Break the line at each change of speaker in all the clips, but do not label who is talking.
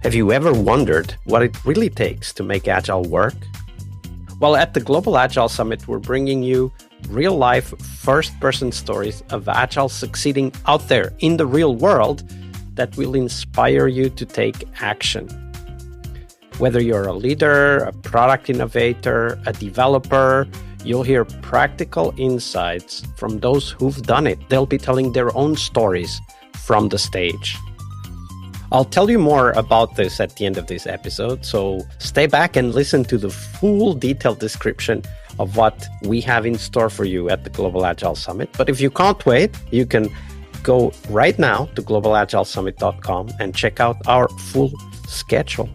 Have you ever wondered what it really takes to make Agile work? Well, at the Global Agile Summit, we're bringing you real-life, first-person stories of Agile succeeding out there in the real world that will inspire you to take action. Whether you're a leader, a product innovator, a developer, you'll hear practical insights from those who've done it. They'll be telling their own stories from the stage. I'll tell you more about this at the end of this episode, so stay back and listen to the full detailed description of what we have in store for you at the Global Agile Summit. But if you can't wait, you can go right now to globalagilesummit.com and check out our full schedule.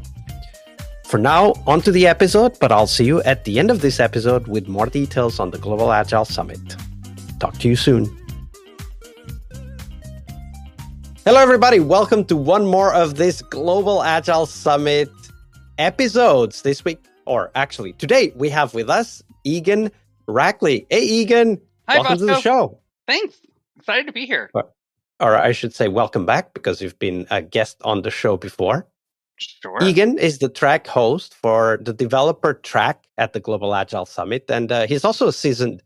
For now, on to the episode, but I'll see you at the end of this episode with more details on the Global Agile Summit. Talk to you soon. Hello, everybody. Welcome to one more of this Global Agile Summit episodes. This week, or actually today, we have with us Eagan Rackley. Hey, Eagan.
Hi,
welcome
Bosco.
to the show.
Thanks. Excited to be here.
Or I should say welcome back, because you've been a guest on the show before.
Sure.
Eagan is the track host for the developer track at the Global Agile Summit, and he's also a seasoned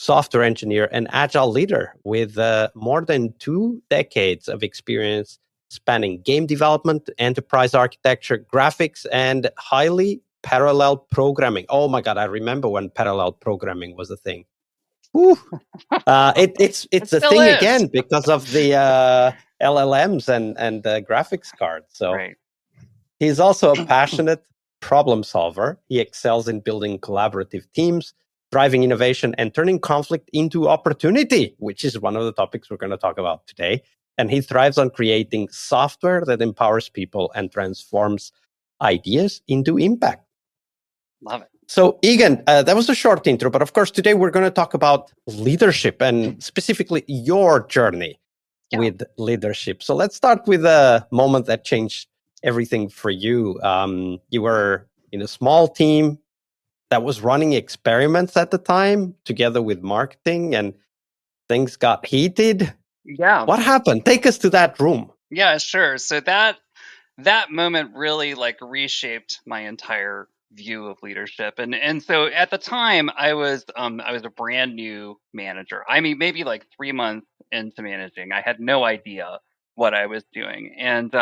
software engineer and agile leader with more than 2 decades of experience spanning game development, enterprise architecture, graphics, and highly parallel programming. Oh my God, I remember when parallel programming was a thing. It's a thing
is.
again because of the LLMs and the graphics cards. So
Right.
he's also a passionate problem solver. He excels in building collaborative teams, driving innovation, and turning conflict into opportunity, which is one of the topics we're going to talk about today. And he thrives on creating software that empowers people and transforms ideas into impact.
Love it.
So, Eagan, that was a short intro, but of course, today we're going to talk about leadership and specifically your journey with leadership. So let's start with a moment that changed everything for you. You were in a small team that was running experiments at the time together with marketing, and things got heated.
Yeah.
What happened? Take us to that room.
Yeah, sure. So that moment really reshaped my entire view of leadership. And so at the time I was a brand new manager. I mean, maybe 3 months into managing. I had no idea what I was doing. And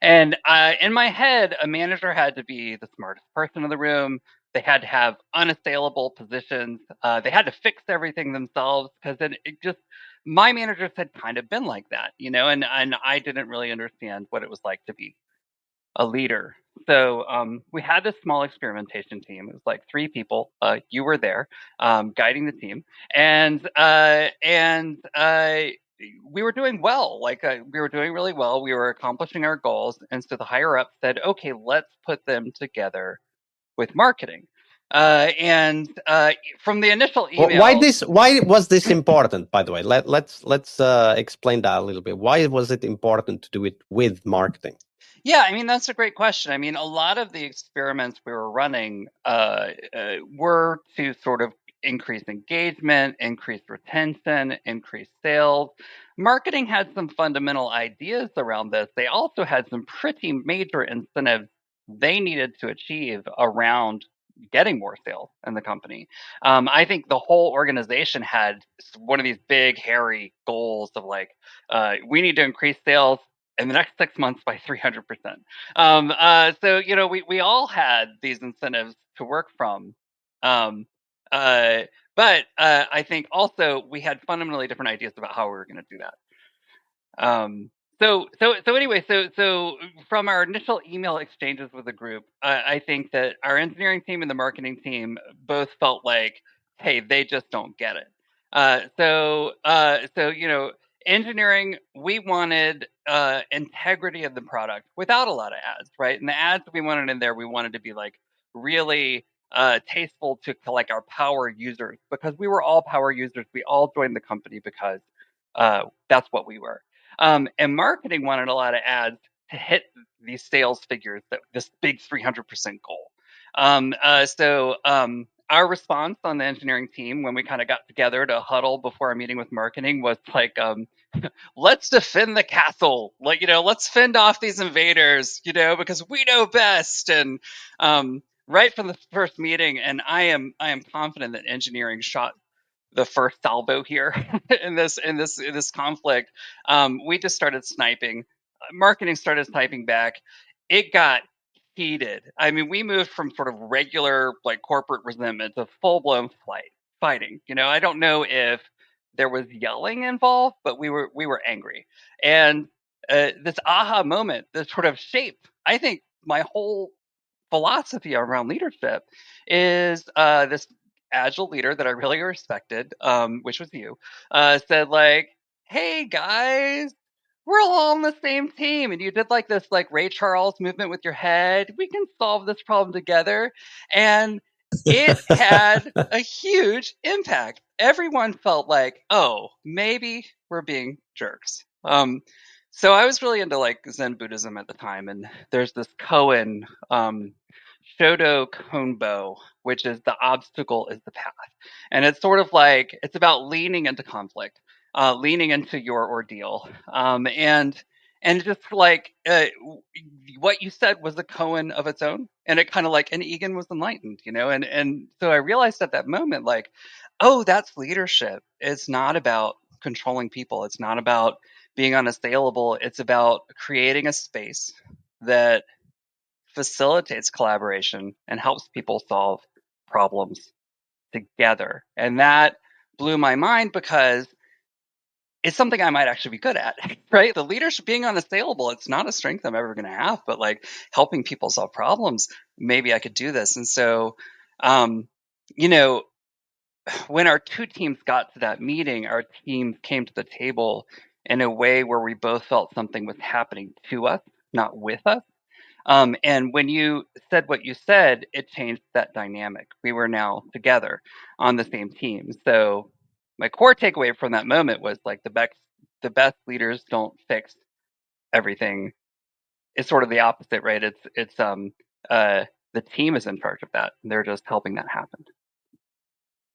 in my head, a manager had to be the smartest person in the room. They had to have unassailable positions. They had to fix everything themselves, because then my managers had kind of been like that, and I didn't really understand what it was like to be a leader. So we had this small experimentation team. It was 3 people. You were there, guiding the team, and we were doing well. We were doing really well. We were accomplishing our goals, and so the higher up said, "Okay, let's put them together with marketing." From the initial email,
Why was this important? By the way, let's explain that a little bit. Why was it important to do it with marketing?
Yeah, I mean, that's a great question. I mean, a lot of the experiments we were running were to sort of increase engagement, increase retention, increase sales. Marketing had some fundamental ideas around this. They also had some pretty major incentives they needed to achieve around getting more sales in the company. I think the whole organization had one of these big, hairy goals of we need to increase sales in the next 6 months by 300%. So we all had these incentives to work from. But I think also we had fundamentally different ideas about how we were going to do that. So from our initial email exchanges with the group, I think that our engineering team and the marketing team both felt like, hey, they just don't get it. Engineering, we wanted integrity of the product without a lot of ads, right? And the ads we wanted in there, we wanted to be really tasteful to our power users, because we were all power users. We all joined the company because that's what we were. And marketing wanted a lot of ads to hit these sales figures, this big 300% goal. our response on the engineering team when we kind of got together to huddle before our meeting with marketing was like, let's defend the castle. Like, let's fend off these invaders, because we know best. And right from the first meeting, and I am confident that engineering shot the first salvo here in this conflict. We just started sniping. Marketing started sniping back. It got heated. I mean, we moved from sort of regular like corporate resentment to full blown fighting. I don't know if there was yelling involved, but we were angry. And this aha moment, this sort of shaped, I think, my whole philosophy around leadership is this agile leader that I really respected, which was you, said like, "Hey guys, we're all on the same team," and you did like this like Ray Charles movement with your head. We can solve this problem together, and it had a huge impact. Everyone felt like, oh, maybe we're being jerks. So I was really into like Zen Buddhism at the time, and there's this koan, Shodo Konbo, which is the obstacle is the path, and it's sort of like it's about leaning into conflict, leaning into your ordeal, and just like what you said was a koan of its own, and it kind of like and Egan was enlightened, and so I realized at that moment like, oh, that's leadership. It's not about controlling people. It's not about being unassailable. It's about creating a space that facilitates collaboration and helps people solve problems together. And that blew my mind because it's something I might actually be good at, right? The leadership being unassailable, it's not a strength I'm ever going to have, but like helping people solve problems, maybe I could do this. And so, you know, when our two teams got to that meeting, our team came to the table in a way where we both felt something was happening to us, not with us. And when you said what you said, it changed that dynamic. We were now together on the same team. So my core takeaway from that moment was like the best leaders don't fix everything. It's sort of the opposite, right? The team is in charge of that. They're just helping that happen.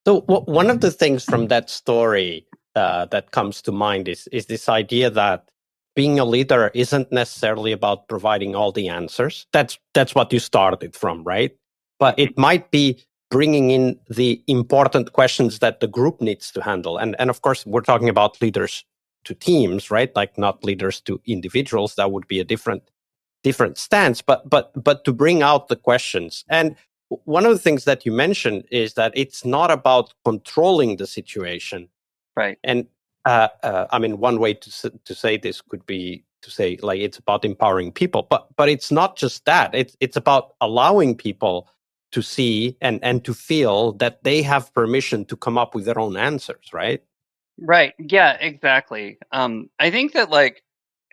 So one of the things from that story that comes to mind is this idea that being a leader isn't necessarily about providing all the answers. That's what you started from, right? But it might be bringing in the important questions that the group needs to handle. And of course, we're talking about leaders to teams, right? Like not leaders to individuals. That would be a different stance. But to bring out the questions. And one of the things that you mentioned is that it's not about controlling the situation,
right?
And I mean, one way to say this could be to say like it's about empowering people, but it's not just that. It's about allowing people to see and to feel that they have permission to come up with their own answers, right?
Right. Yeah, exactly. I think that like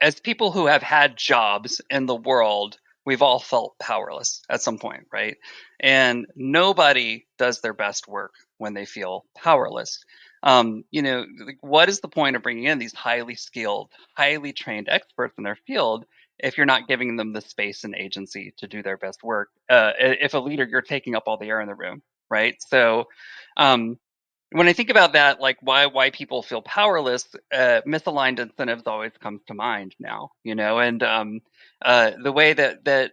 as people who have had jobs in the world, we've all felt powerless at some point, right? And nobody does their best work when they feel powerless. Like, what is the point of bringing in these highly skilled, highly trained experts in their field if you're not giving them the space and agency to do their best work? If a leader, you're taking up all the air in the room, right? So, um, when I think about that, like why people feel powerless, misaligned incentives always comes to mind now, and the way that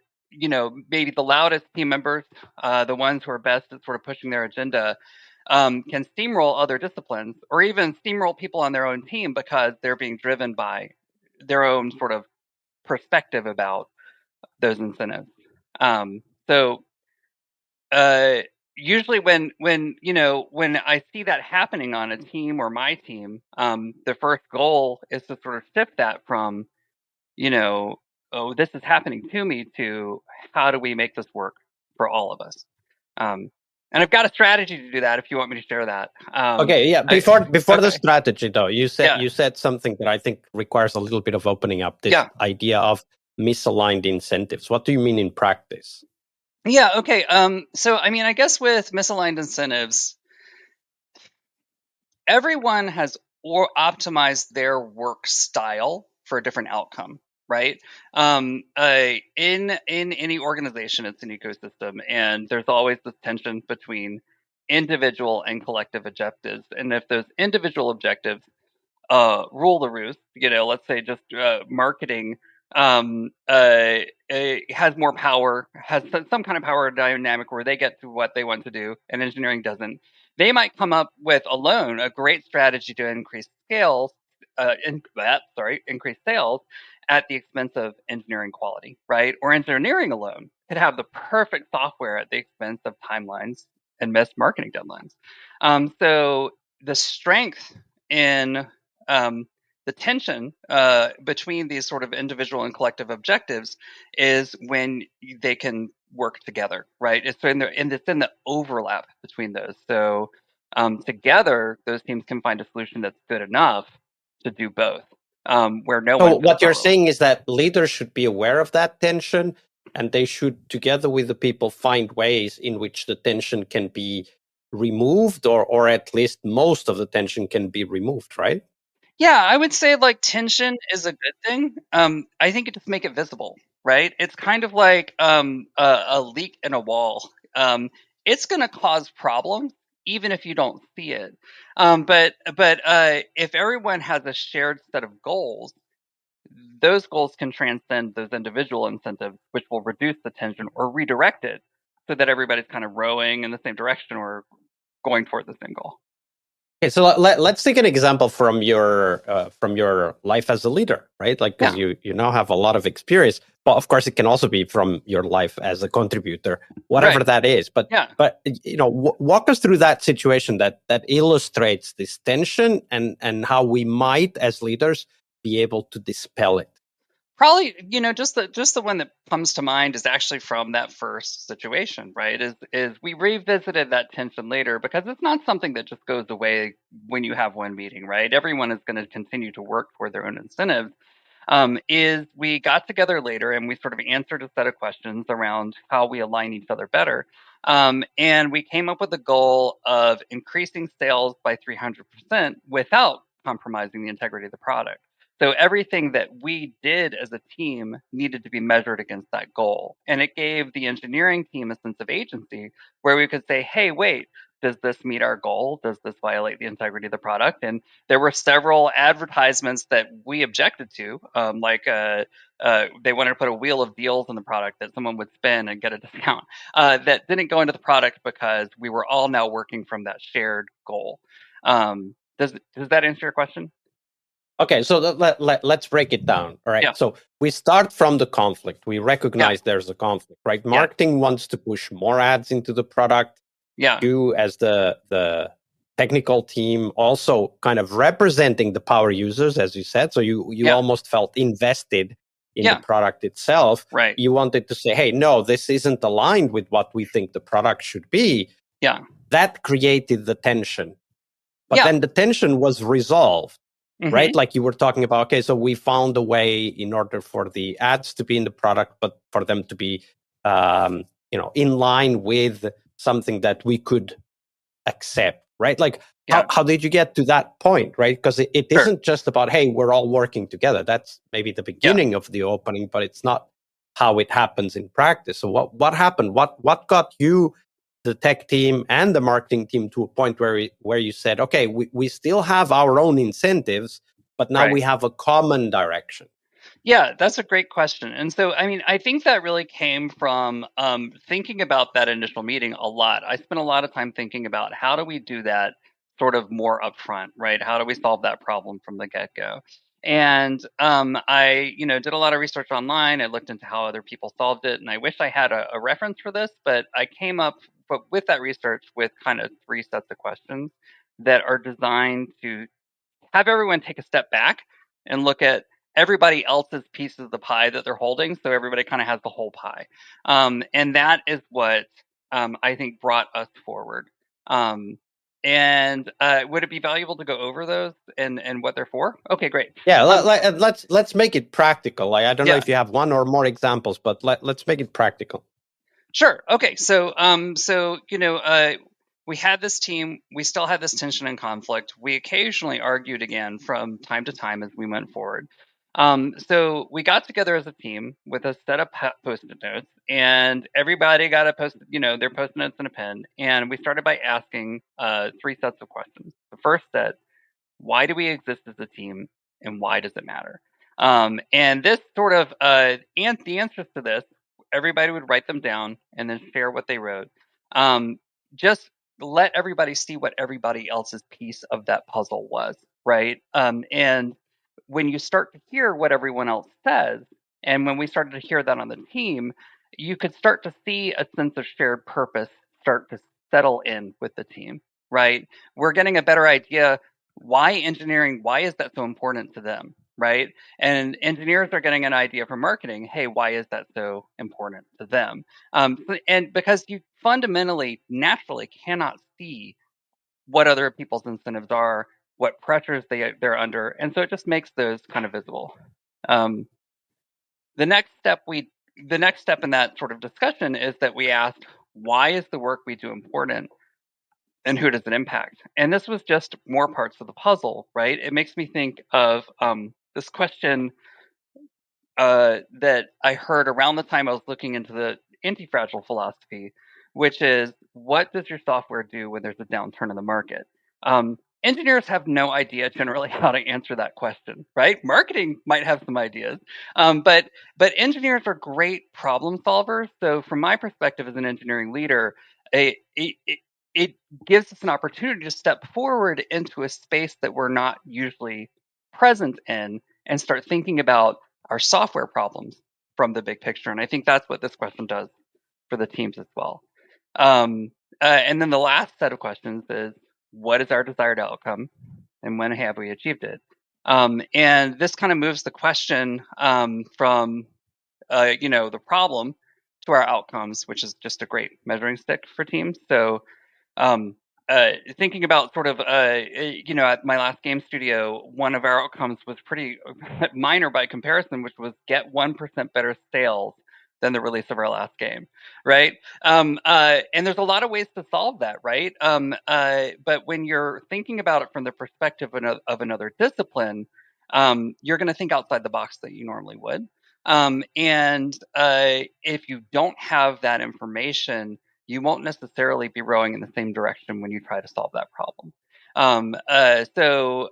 maybe the loudest team members, the ones who are best at sort of pushing their agenda, can steamroll other disciplines or even steamroll people on their own team because they're being driven by their own sort of perspective about those incentives. So uh, usually when I see that happening on a team or my team, the first goal is to sort of shift that from oh, this is happening to me, to how do we make this work for all of us. And I've got a strategy to do that if you want me to share that.
Okay, yeah. Before the
Okay.
strategy, though, you
Yeah.
said something that I think requires a little bit of opening up. This
Yeah.
idea of misaligned incentives. What do you mean in practice?
Yeah. Okay. So I mean, I guess with misaligned incentives, everyone has or optimized their work style for a different outcome, right? In any organization, it's an ecosystem, and there's always this tension between individual and collective objectives. And if those individual objectives rule the roost, let's say just marketing has more power, has some kind of power dynamic where they get to what they want to do and engineering doesn't. They might come up with alone a great strategy to increase scales, increase sales at the expense of engineering quality, right? Or engineering alone could have the perfect software at the expense of timelines and missed marketing deadlines. So the strength in the tension between these sort of individual and collective objectives is when they can work together, right? It's in the overlap between those. So together, those teams can find a solution that's good enough to do both, where no
So
one feels
what you're
powerless.
saying is that leaders should be aware of that tension, and they should, together with the people, find ways in which the tension can be removed, or at least most of the tension can be removed, right?
Yeah, I would say like tension is a good thing. I think it just make it visible, right? It's kind of like a leak in a wall. It's going to cause problems even if you don't see it. But if everyone has a shared set of goals, those goals can transcend those individual incentives, which will reduce the tension or redirect it so that everybody's kind of rowing in the same direction or going toward the same goal.
Okay, so let's take an example from your life as a leader, right? Like, because
Yeah,
you now have a lot of experience, but of course it can also be from your life as a contributor, whatever
right.
that is. But
Yeah.
walk us through that situation that illustrates this tension and how we might, as leaders, be able to dispel it.
Probably, just the one that comes to mind is actually from that first situation, right? Is we revisited that tension later because it's not something that just goes away when you have one meeting, right? Everyone is going to continue to work toward their own incentives. Is we got together later and we sort of answered a set of questions around how we align each other better. And we came up with a goal of increasing sales by 300% without compromising the integrity of the product. So everything that we did as a team needed to be measured against that goal. And it gave the engineering team a sense of agency where we could say, hey, wait, does this meet our goal? Does this violate the integrity of the product? And there were several advertisements that we objected to, they wanted to put a wheel of deals in the product that someone would spin and get a discount. That didn't go into the product because we were all now working from that shared goal. Does that answer your question?
Okay, so let's break it down. All right.
Yeah.
So we start from the conflict. We
Yeah.
recognize there's a conflict, right?
Yeah.
Marketing wants to push more ads into the product.
Yeah.
You, as the technical team, also kind of representing the power users, as you said. So you
Yeah.
almost felt invested in the
Yeah.
product itself.
Right.
You wanted to say, hey, no, this isn't aligned with what we think the product should be.
Yeah.
That created the tension. But
Yeah.
then the tension was resolved, right?
Hmm.
Like you were talking about, okay, so we found a way in order for the ads to be in the product, but for them to be, in line with something that we could accept, right? Like,
Yeah.
how did you get to that point, right? Because it
Sure.
isn't just about, hey, we're all working together. That's maybe the
Yeah.
beginning of the opening, but it's not how it happens in practice. So what happened? What got you, the tech team and the marketing team, to a point where you said, okay, we still have our own incentives, but now
Right.
we have a common direction?
Yeah, that's a great question. And so, I mean, I think that really came from thinking about that initial meeting a lot. I spent a lot of time thinking about how do we do that sort of more upfront, right? How do we solve that problem from the get go? And I, did a lot of research online. I looked into how other people solved it, and I wish I had a reference for this, but I came up with that research with kind of three sets of questions that are designed to have everyone take a step back and look at everybody else's pieces of the pie that they're holding, so everybody kind of has the whole pie. And that is what I think brought us forward. And would it be valuable to go over those and what they're for? Okay, great.
Yeah,
Um,
let's make it practical. I don't know
yeah,
if you have one or more examples, but let's make it practical.
sure. Okay, so we had this team. We still had this tension and conflict. We occasionally argued again from time to time as we went forward. So we got together as a team with a set of post-it notes, and everybody got their post-it notes and a pen. And we started by asking 3 sets of questions. The first set: why do we exist as a team, and why does it matter? And this sort of and the answers to this, everybody would write them down and then share what they wrote. Just let everybody see what everybody else's piece of that puzzle was, right? And when you start to hear what everyone else says, and when we started to hear that on the team, you could start to see a sense of shared purpose start to settle in with the team, right? We're getting a better idea why engineering, why is that so important to them, right? And engineers are getting an idea from marketing, hey, why is that so important to them? And because you fundamentally, naturally cannot see what other people's incentives are, what pressures they're under, and so it just makes those kind of visible. Um, the next step in that sort of discussion is that we asked, why is the work we do important, and who does it impact? And this was just more parts of the puzzle, right? It makes me think of this question that I heard around the time I was looking into the anti-fragile philosophy, which is, what does your software do when there's a downturn in the market? Engineers have no idea generally how to answer that question, right? Marketing might have some ideas, but engineers are great problem solvers. So from my perspective as an engineering leader, it gives us an opportunity to step forward into a space that we're not usually present in and start thinking about our software problems from the big picture. And I think that's what this question does for the teams as well. And then the last set of questions is, what is our desired outcome, and when have we achieved it? And this kind of moves the question from the problem to our outcomes, which is just a great measuring stick for teams. So thinking about sort of, at my last game studio, one of our outcomes was pretty minor by comparison, which was get 1% better sales than the release of our last game, right? And there's a lot of ways to solve that, right? But when you're thinking about it from the perspective of another discipline, you're going to think outside the box that you normally would. And if you don't have that information, you won't necessarily be rowing in the same direction when you try to solve that problem. And the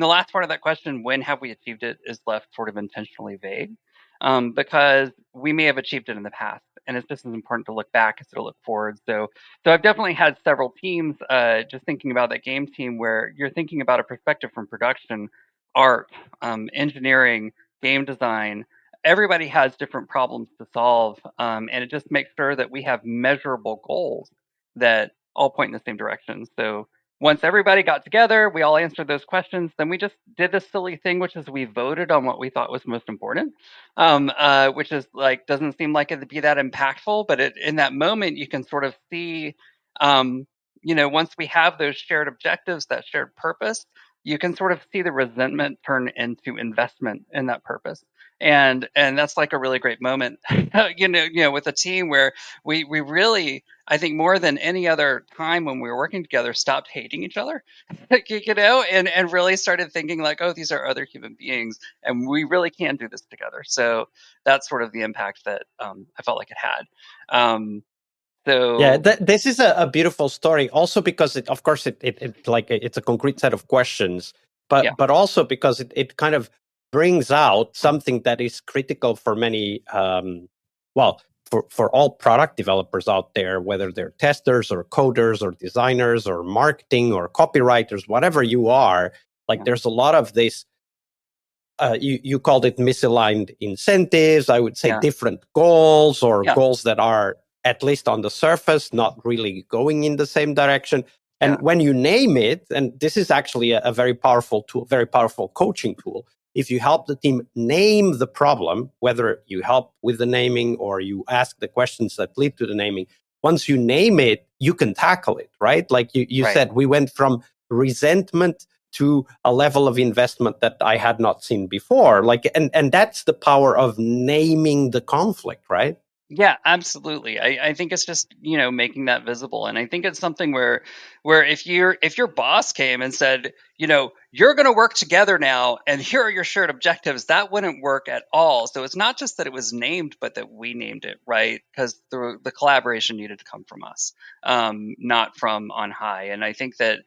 last part of that question, when have we achieved it, is left sort of intentionally vague, because we may have achieved it in the past, and it's just as important to look back as to look forward. So I've definitely had several teams, just thinking about that game team, where you're thinking about a perspective from production, art, engineering, game design. Everybody has different problems to solve, and it just makes sure that we have measurable goals that all point in the same direction. So once everybody got together, we all answered those questions, then we just did this silly thing, which is we voted on what we thought was most important, which is like, doesn't seem like it'd be that impactful, but in that moment, you can sort of see, once we have those shared objectives, that shared purpose, you can sort of see the resentment turn into investment in that purpose. And that's like a really great moment, with a team where we really, I think more than any other time when we were working together, stopped hating each other, and really started thinking like, oh, these are other human beings, and we really can do this together. So that's sort of the impact that I felt like it had.
Yeah, this is a beautiful story. Also because of course, it's a concrete set of questions, but also because it kind of brings out something that is critical for many, for all product developers out there, whether they're testers or coders or designers or marketing or copywriters, whatever you are. There's a lot of this. You called it misaligned incentives. I would say different goals, or goals that are, at least on the surface, not really going in the same direction. And when you name it, and this is actually a very powerful tool, very powerful coaching tool. If you help the team name the problem, whether you help with the naming or you ask the questions that lead to the naming, once you name it, you can tackle it, right? Like you said, we went from resentment to a level of investment that I had not seen before. And that's the power of naming the conflict, right?
Yeah, absolutely. I think it's just, making that visible. And I think it's something where if your boss came and said, you're going to work together now and here are your shared objectives, that wouldn't work at all. So it's not just that it was named, but that we named it, right? Because the collaboration needed to come from us, not from on high. And I think that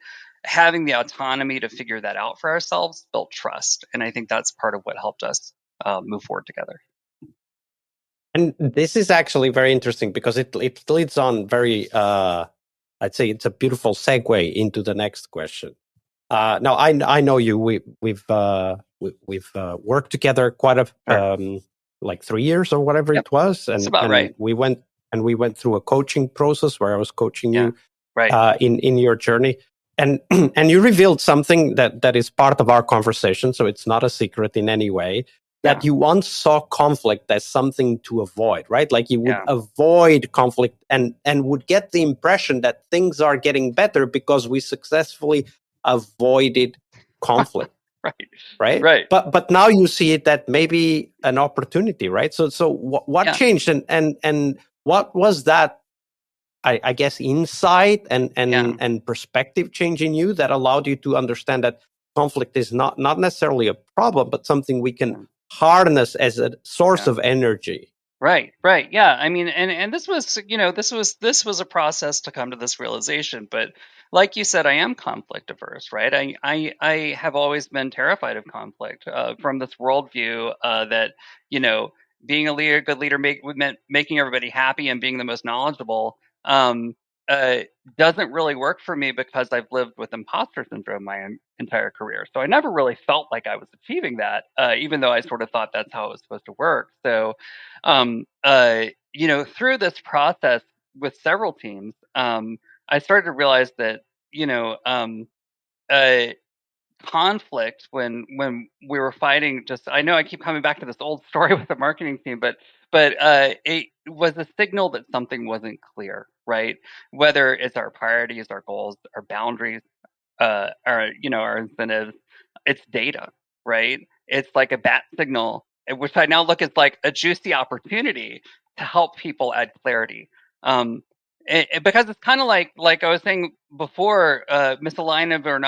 having the autonomy to figure that out for ourselves built trust. And I think that's part of what helped us move forward together.
And this is actually very interesting because it leads on very, I'd say it's a beautiful segue into the next question. Now, I know you. We've worked together quite like 3 years or whatever
Yep,
it was,
that's
and
about right.
we went through a coaching process where I was coaching you
Right.
in your journey, and and you revealed something that is part of our conversation, so it's not a secret in any way. That you once saw conflict as something to avoid, right? Like you would avoid conflict and would get the impression that things are getting better because we successfully avoided conflict. Right. But now you see it that maybe an opportunity, right? So what changed and what was that, I guess, insight and perspective change in you that allowed you to understand that conflict is not necessarily a problem, but something we can harness as a source of energy.
Right. Yeah. I mean, and this was, this was a process to come to this realization. But like you said, I am conflict averse, right? I have always been terrified of conflict from this worldview that, being a leader, good leader, meant making everybody happy and being the most knowledgeable. Um, uh, doesn't really work for me because I've lived with imposter syndrome my entire career. So I never really felt like I was achieving that, even though I sort of thought that's how it was supposed to work. So, through this process with several teams, I started to realize that, uh, conflict when we were fighting, just, I know I keep coming back to this old story with the marketing team, but it was a signal that something wasn't clear, right? Whether it's our priorities, our goals, our boundaries, our incentives, it's data, right? It's like a bat signal, which I now look as like a juicy opportunity to help people add clarity. Um, because it's kind of like I was saying before, misalignment or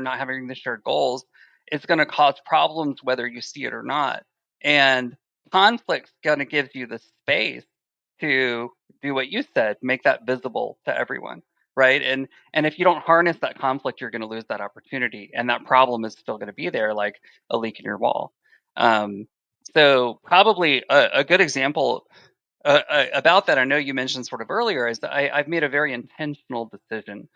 not having the shared goals, it's going to cause problems whether you see it or not. And conflict's going to give you the space to do what you said, make that visible to everyone, right? And if you don't harness that conflict, you're going to lose that opportunity, and that problem is still going to be there, like a leak in your wall. Um, so probably a good example about that, I know you mentioned sort of earlier, is that I've made a very intentional decision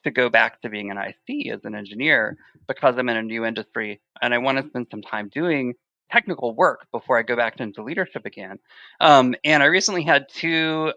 to go back to being an IC as an engineer because I'm in a new industry and I want to spend some time doing technical work before I go back into leadership again. And I recently had two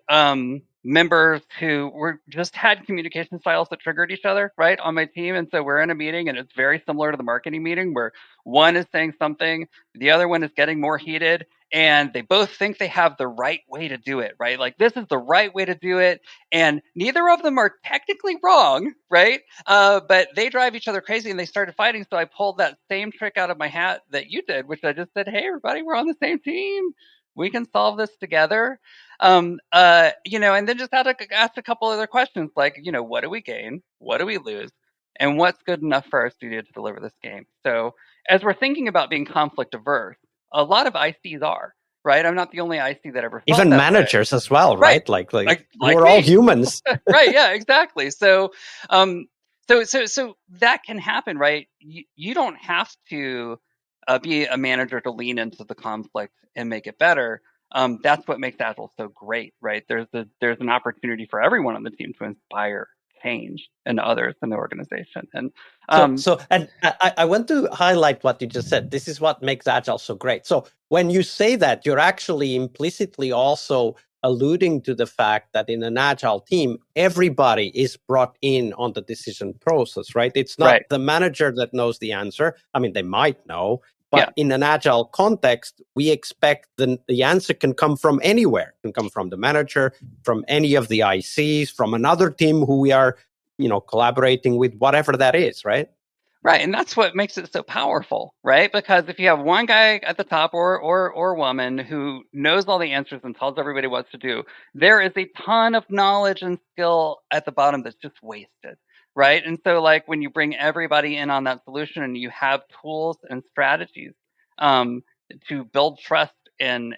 members who were just had communication styles that triggered each other, right, on my team. And so we're in a meeting and it's very similar to the marketing meeting where one is saying something, the other one is getting more heated, and they both think they have the right way to do it, right? Like, this is the right way to do it, and neither of them are technically wrong, right? But they drive each other crazy and they started fighting. So I pulled that same trick out of my hat that you did, which I just said, hey, everybody, we're on the same team. We can solve this together. And then just had to ask a couple other questions like, what do we gain? What do we lose? And what's good enough for our studio to deliver this game? So as we're thinking about being conflict averse, a lot of ICs are, right? I'm not the only IC that ever felt
Even
that way.
managers as well,
Right.
right? Like
Like
we're all
me.
humans.
Right. Yeah, exactly. So, so that can happen, right? You don't have to be a manager to lean into the conflict and make it better. That's what makes Agile so great, right? There's an opportunity for everyone on the team to inspire change in others in the organization. And
And I want to highlight what you just said. This is what makes Agile so great. So when you say that, you're actually implicitly also alluding to the fact that in an Agile team, everybody is brought in on the decision process, right? It's not the manager that knows the answer. I mean, they might know, but in an Agile context, we expect the answer can come from anywhere. It can come from the manager, from any of the ICs, from another team who we are collaborating with, whatever that is, right?
Right, and that's what makes it so powerful, right? Because if you have one guy at the top or woman who knows all the answers and tells everybody what to do, there is a ton of knowledge and skill at the bottom that's just wasted, right? And so, like when you bring everybody in on that solution and you have tools and strategies um, to build trust and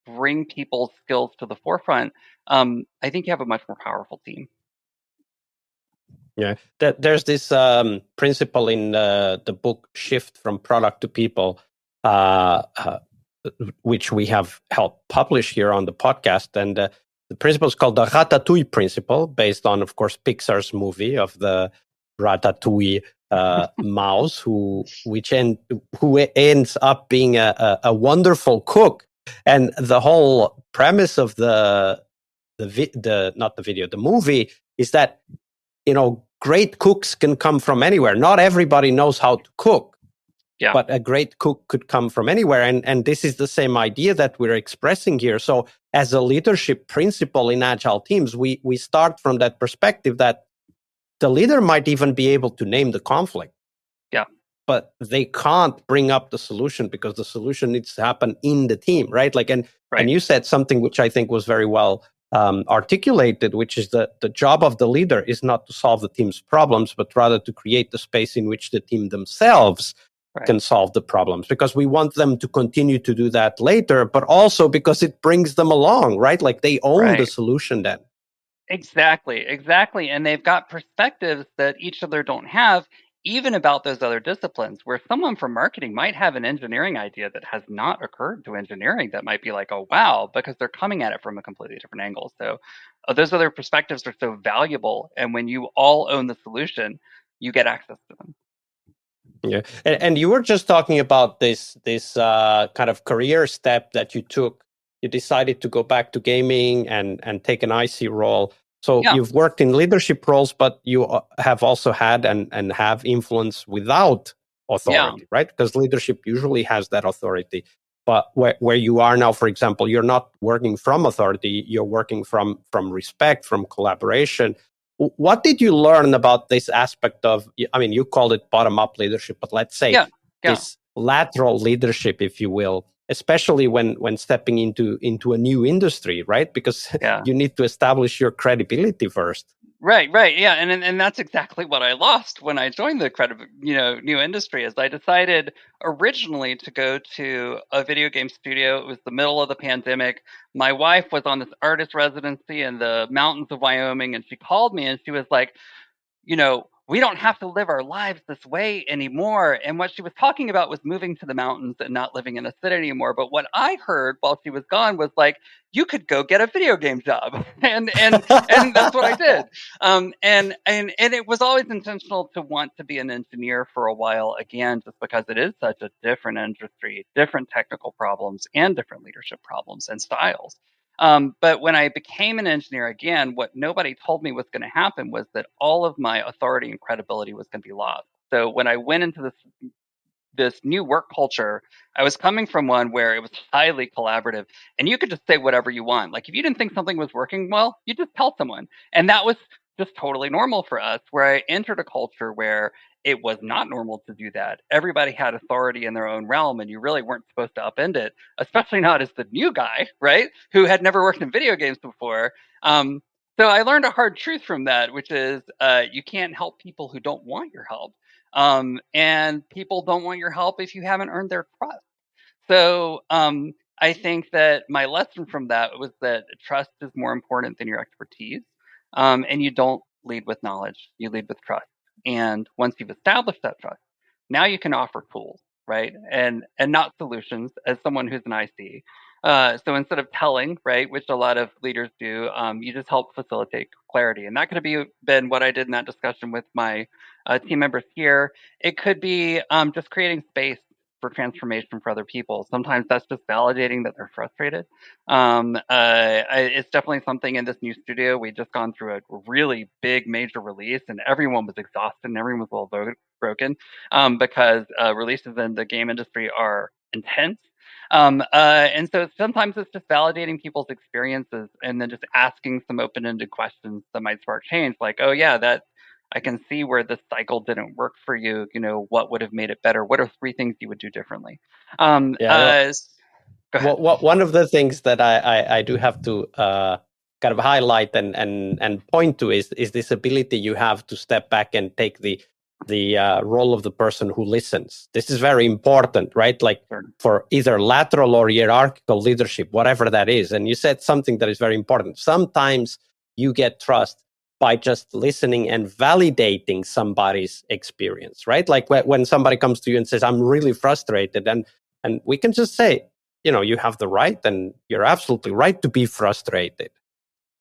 bring people's skills to the forefront, I think you have a much more powerful team.
Yeah, there's this principle in the book Shift from Product to People, uh, uh, which we have helped publish here on the podcast. And the principle is called the Ratatouille principle, based on, of course, Pixar's movie of the Ratatouille mouse, who ends up being a wonderful cook. And the whole premise of the movie is that, great cooks can come from anywhere. Not everybody knows how to cook, but a great cook could come from anywhere. And this is the same idea that we're expressing here. So as a leadership principle in Agile Teams, we start from that perspective that the leader might even be able to name the conflict.
Yeah.
But they can't bring up the solution because the solution needs to happen in the team, right? And you said something which I think was very well articulated, which is that the job of the leader is not to solve the team's problems, but rather to create the space in which the team themselves can solve the problems, because we want them to continue to do that later, but also because it brings them along, right? Like they own the solution then.
Exactly. And they've got perspectives that each other don't have, even about those other disciplines, where someone from marketing might have an engineering idea that has not occurred to engineering that might be like, oh, wow, because they're coming at it from a completely different angle. So those other perspectives are so valuable. And when you all own the solution, you get access to them.
Yeah, and you were just talking about this kind of career step that you took. You decided to go back to gaming and take an IC role. So you've worked in leadership roles, but you have also had and have influence without authority, right? Because leadership usually has that authority. But where you are now, for example, you're not working from authority. You're working from respect, from collaboration. What did you learn about this aspect of, I mean, you called it bottom-up leadership, but let's say this lateral leadership, if you will, especially when stepping into a new industry, right? Because you need to establish your credibility first.
Right. Yeah. And that's exactly what I lost when I joined the new industry. Is I decided originally to go to a video game studio. It was the middle of the pandemic. My wife was on this artist residency in the mountains of Wyoming, and she called me and she was like, we don't have to live our lives this way anymore. And what she was talking about was moving to the mountains and not living in a city anymore. But what I heard while she was gone was like, you could go get a video game job. and that's what I did. And it was always intentional to want to be an engineer for a while, again, just because it is such a different industry, different technical problems and different leadership problems and styles. But when I became an engineer again, what nobody told me was going to happen was that all of my authority and credibility was going to be lost. So when I went into this new work culture, I was coming from one where it was highly collaborative and you could just say whatever you want. Like if you didn't think something was working well, you just tell someone. And that was just totally normal for us, where I entered a culture where it was not normal to do that. Everybody had authority in their own realm and you really weren't supposed to upend it, especially not as the new guy, right? Who had never worked in video games before. So I learned a hard truth from that, which is you can't help people who don't want your help. And people don't want your help if you haven't earned their trust. So I think that my lesson from that was that trust is more important than your expertise. And you don't lead with knowledge, you lead with trust. And once you've established that trust, now you can offer tools, right? And not solutions, as someone who's an IC. So instead of telling, right, which a lot of leaders do, you just help facilitate clarity. And that could have been what I did in that discussion with my team members here. It could be just creating space for transformation for other people. Sometimes that's just validating that they're frustrated. It's definitely something in this new studio. We just gone through a really big major release, and everyone was exhausted and everyone was a little broken because releases in the game industry are intense. And so sometimes it's just validating people's experiences and then just asking some open-ended questions that might spark change, like, oh yeah, that I can see where this cycle didn't work for you. What would have made it better? What are 3 things you would do differently?
Yeah.
Go ahead.
One of the things that I do have to kind of highlight and point to is this ability you have to step back and take the role of the person who listens. This is very important, right? Like
Sure.
for either lateral or hierarchical leadership, whatever that is. And you said something that is very important. Sometimes you get trust by just listening and validating somebody's experience, right? Like when somebody comes to you and says, "I'm really frustrated," and we can just say, you have the right, and you're absolutely right to be frustrated.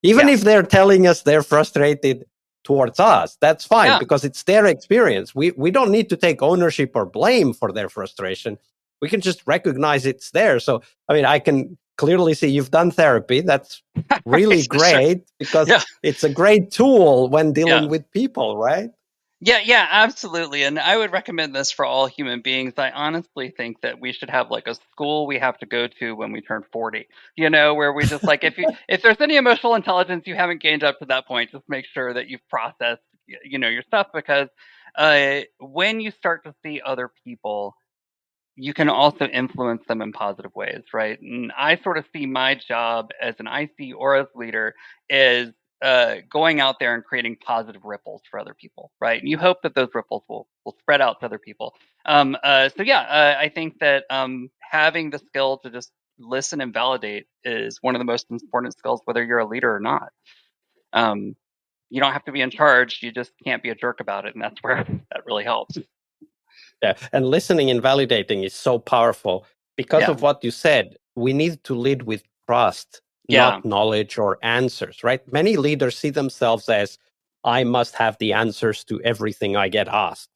Even if they're telling us they're frustrated towards us, that's fine because it's their experience. We don't need to take ownership or blame for their frustration. We can just recognize it's there. So, I can clearly see you've done therapy. That's really great because it's a great tool when dealing with people, right?
Yeah, absolutely. And I would recommend this for all human beings. I honestly think that we should have like a school we have to go to when we turn 40, where we just like, if there's any emotional intelligence you haven't gained up to that point, just make sure that you've processed, your stuff, because when you start to see other people, you can also influence them in positive ways, right? And I sort of see my job as an IC or as leader is going out there and creating positive ripples for other people, right? And you hope that those ripples will spread out to other people. I think that having the skill to just listen and validate is one of the most important skills, whether you're a leader or not. You don't have to be in charge; you just can't be a jerk about it, and that's where that really helps.
Yeah, and listening and validating is so powerful because of what you said. We need to lead with trust, not knowledge or answers, right? Many leaders see themselves as, I must have the answers to everything I get asked.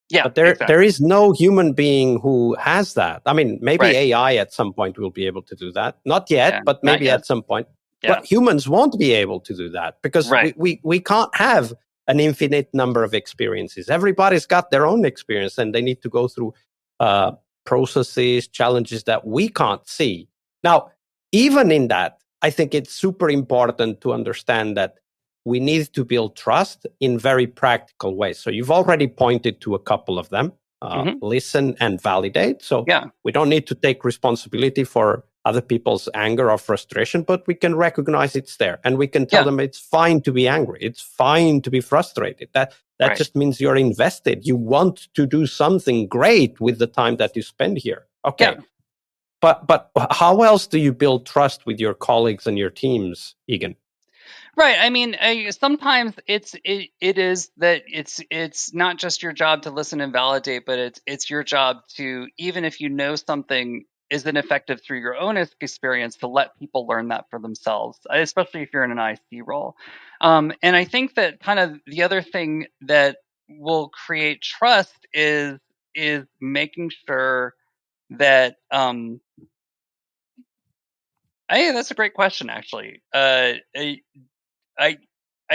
Yeah,
but there is no human being who has that. Maybe AI at some point will be able to do that. Not yet, but maybe at some point. But humans won't be able to do that because we can't have an infinite number of experiences. Everybody's got their own experience and they need to go through processes, challenges that we can't see. Now, even in that, I think it's super important to understand that we need to build trust in very practical ways. So you've already pointed to a couple of them, listen and validate. So we don't need to take responsibility for other people's anger or frustration, but we can recognize it's there and we can tell them it's fine to be angry. It's fine to be frustrated. That just means you're invested. You want to do something great with the time that you spend here. Okay. But how else do you build trust with your colleagues and your teams, Eagan?
Right. Sometimes it is that it's not just your job to listen and validate, but it's your job to, even if you know something isn't effective through your own experience, to let people learn that for themselves, especially if you're in an IC role. And I think that kind of the other thing that will create trust is making sure that that's a great question, actually. I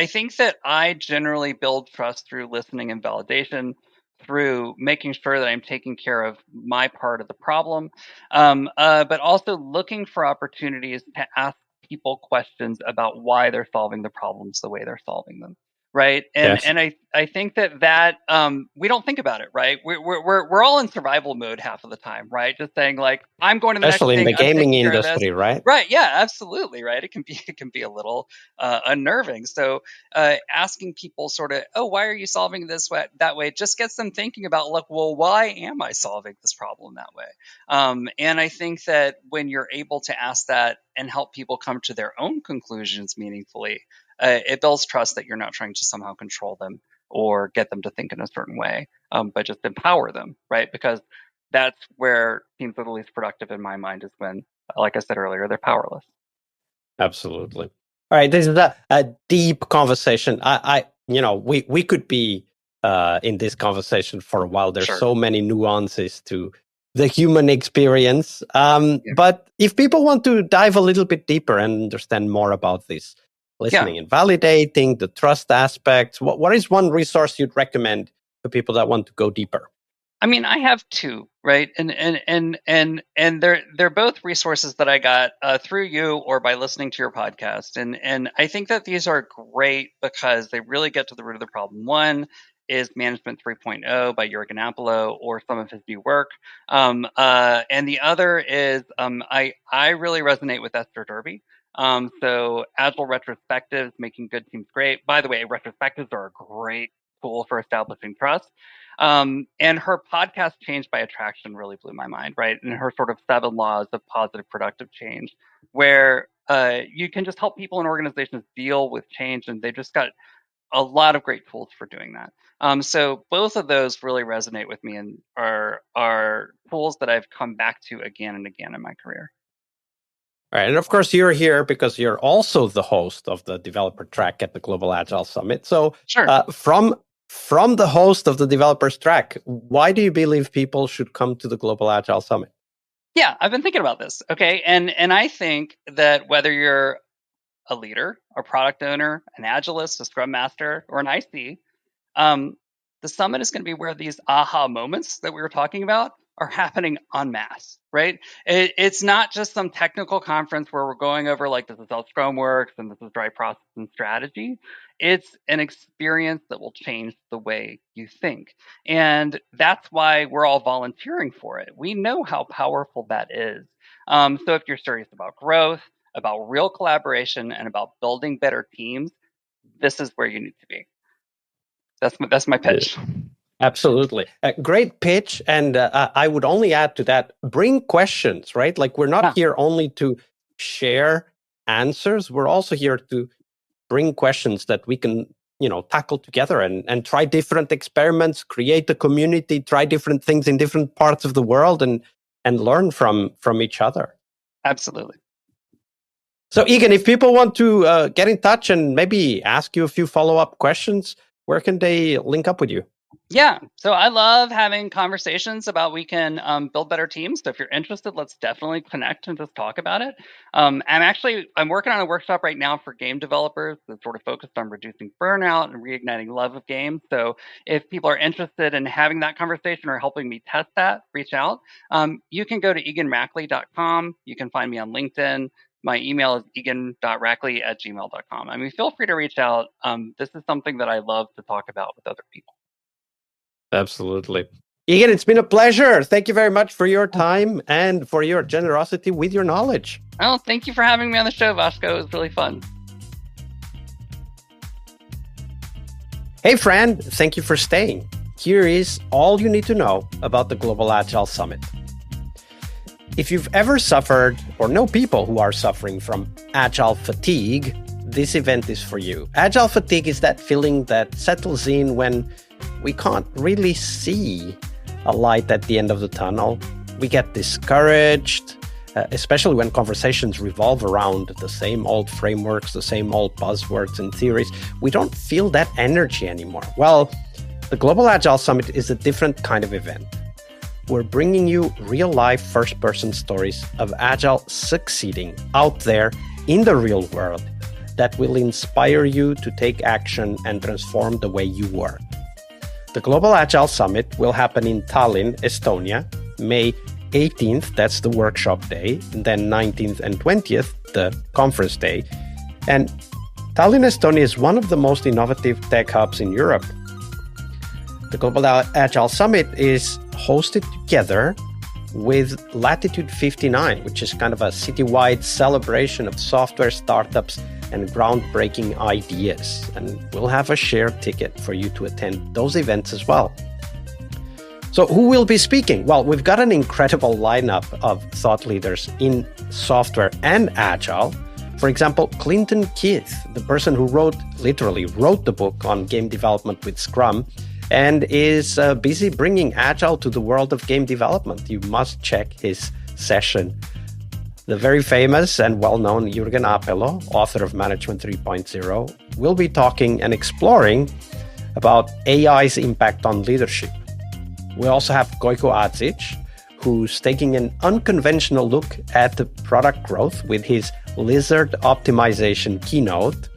think that I generally build trust through listening and validation, through making sure that I'm taking care of my part of the problem, but also looking for opportunities to ask people questions about why they're solving the problems the way they're solving them. Right. And I think that we don't think about it. Right. We're all in survival mode half of the time. Right. Just saying like, I'm going to the
Especially
next thing.
in the gaming industry. Right.
Right. Yeah, absolutely. Right. It can be a little unnerving. So asking people sort of, oh, why are you solving this that way? Just gets them thinking about like, well, why am I solving this problem that way? And I think that when you're able to ask that and help people come to their own conclusions meaningfully, it builds trust that you're not trying to somehow control them or get them to think in a certain way, but just empower them, right? Because that's where teams are the least productive in my mind, is when, like I said earlier, they're powerless.
Absolutely. All right, this is a deep conversation. We could be in this conversation for a while. There's so many nuances to the human experience. But if people want to dive a little bit deeper and understand more about this, listening and validating, the trust aspects, what is one resource you'd recommend for people that want to go deeper?
I mean, I have two, right? And they're both resources that I got through you or by listening to your podcast. And I think that these are great because they really get to the root of the problem. One is Management 3.0 by Eagan Rackley or some of his new work. And the other is I really resonate with Esther Derby. So Agile retrospectives, making good teams great. By the way, retrospectives are a great tool for establishing trust. And her podcast, Change by Attraction, really blew my mind, right? And her sort of 7 laws of positive productive change, where you can just help people and organizations deal with change, and they just got a lot of great tools for doing that. So both of those really resonate with me and are tools that I've come back to again and again in my career.
All right, and of course, you're here because you're also the host of the developer track at the Global Agile Summit. So,
sure.
From the host of the developers track, why do you believe people should come to the Global Agile Summit?
Yeah, I've been thinking about this. Okay, and I think that whether you're a leader, a product owner, an agilist, a scrum master, or an IC, the summit is going to be where these aha moments that we were talking about are happening en masse, right? It's not just some technical conference where we're going over like this is how Scrum works and this is dry process and strategy. It's an experience that will change the way you think. And that's why we're all volunteering for it. We know how powerful that is. So if you're serious about growth, about real collaboration, and about building better teams, this is where you need to be. That's my pitch.
Absolutely. Great pitch. And I would only add to that, bring questions, right? Like we're not here only to share answers. We're also here to bring questions that we can, tackle together and try different experiments, create a community, try different things in different parts of the world and learn from each other.
Absolutely.
So Eagan, if people want to get in touch and maybe ask you a few follow-up questions, where can they link up with you?
Yeah, so I love having conversations about we can build better teams. So if you're interested, let's definitely connect and just talk about it. I'm working on a workshop right now for game developers that's sort of focused on reducing burnout and reigniting love of games. So if people are interested in having that conversation or helping me test that, reach out. You can go to eganrackley.com. You can find me on LinkedIn. My email is eagan.rackley@gmail.com. I mean, feel free to reach out. This is something that I love to talk about with other people.
Absolutely. Eagan, it's been a pleasure. Thank you very much for your time and for your generosity with your knowledge.
Oh, thank you for having me on the show, Vasco. It was really fun.
Hey, friend. Thank you for staying. Here is all you need to know about the Global Agile Summit. If you've ever suffered or know people who are suffering from agile fatigue, this event is for you. Agile fatigue is that feeling that settles in when we can't really see a light at the end of the tunnel. We get discouraged, especially when conversations revolve around the same old frameworks, the same old buzzwords and theories. We don't feel that energy anymore. Well, the Global Agile Summit is a different kind of event. We're bringing you real-life first-person stories of Agile succeeding out there in the real world that will inspire you to take action and transform the way you work. The Global Agile Summit will happen in Tallinn, Estonia, May 18th, that's the workshop day, and then 19th and 20th, the conference day. And Tallinn, Estonia is one of the most innovative tech hubs in Europe. The Global Agile Summit is hosted together with Latitude 59, which is kind of a citywide celebration of software startups and groundbreaking ideas. And we'll have a shared ticket for you to attend those events as well. So who will be speaking? Well, we've got an incredible lineup of thought leaders in software and Agile. For example, Clinton Keith, the person who literally wrote the book on game development with Scrum, and is busy bringing Agile to the world of game development. You must check his session. The very famous and well-known Jürgen Apelo, author of Management 3.0, will be talking and exploring about AI's impact on leadership. We also have Gojko Adzic, who's taking an unconventional look at the product growth with his lizard optimization keynote.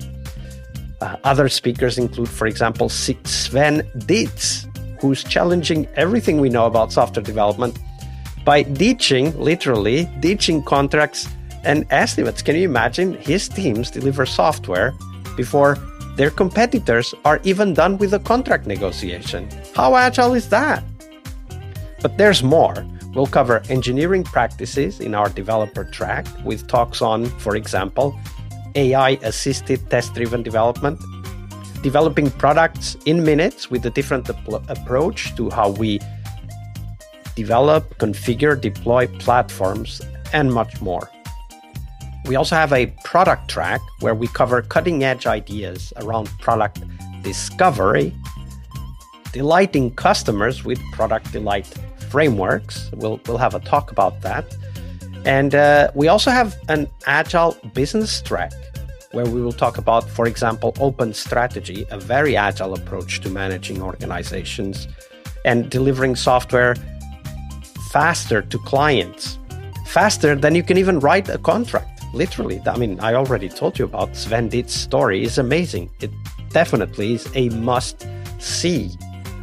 Other speakers include, for example, Sven Dietz, who's challenging everything we know about software development by literally ditching contracts and estimates. Can you imagine? His teams deliver software before their competitors are even done with the contract negotiation. How agile is that? But there's more. We'll cover engineering practices in our developer track with talks on, for example, AI-assisted test-driven development, developing products in minutes with a different approach to how we develop, configure, deploy platforms, and much more. We also have a product track where we cover cutting-edge ideas around product discovery, delighting customers with product delight frameworks. We'll have a talk about that. And we also have an agile business track where we will talk about, for example, open strategy, a very agile approach to managing organizations and delivering software faster to clients, faster than you can even write a contract, literally. I mean, I already told you about Sven Ditz's story. It's amazing. It definitely is a must-see.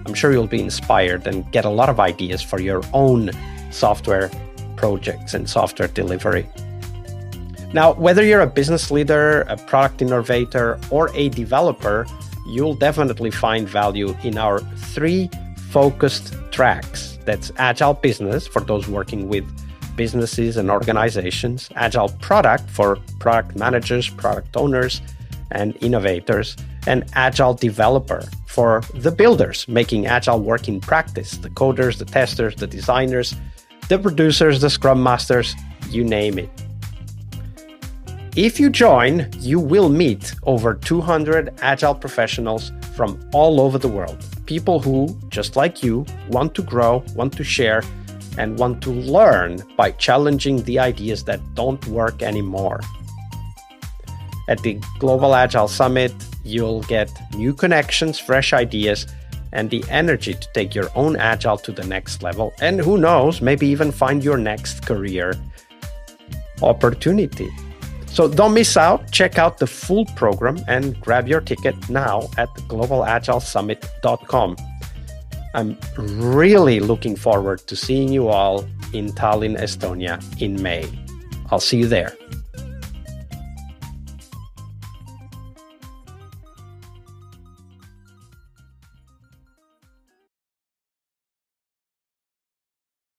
I'm sure you'll be inspired and get a lot of ideas for your own software projects and software delivery. Now, whether you're a business leader, a product innovator, or a developer, you'll definitely find value in our 3 focused tracks. That's Agile Business for those working with businesses and organizations, Agile Product for product managers, product owners, and innovators, and Agile Developer for the builders making Agile work in practice, the coders, the testers, the designers, the producers, the Scrum Masters, you name it. If you join, you will meet over 200 Agile professionals from all over the world. People who, just like you, want to grow, want to share, and want to learn by challenging the ideas that don't work anymore. At the Global Agile Summit, you'll get new connections, fresh ideas, and the energy to take your own Agile to the next level. And who knows, maybe even find your next career opportunity. So don't miss out. Check out the full program and grab your ticket now at globalagilesummit.com. I'm really looking forward to seeing you all in Tallinn, Estonia in May. I'll see you there.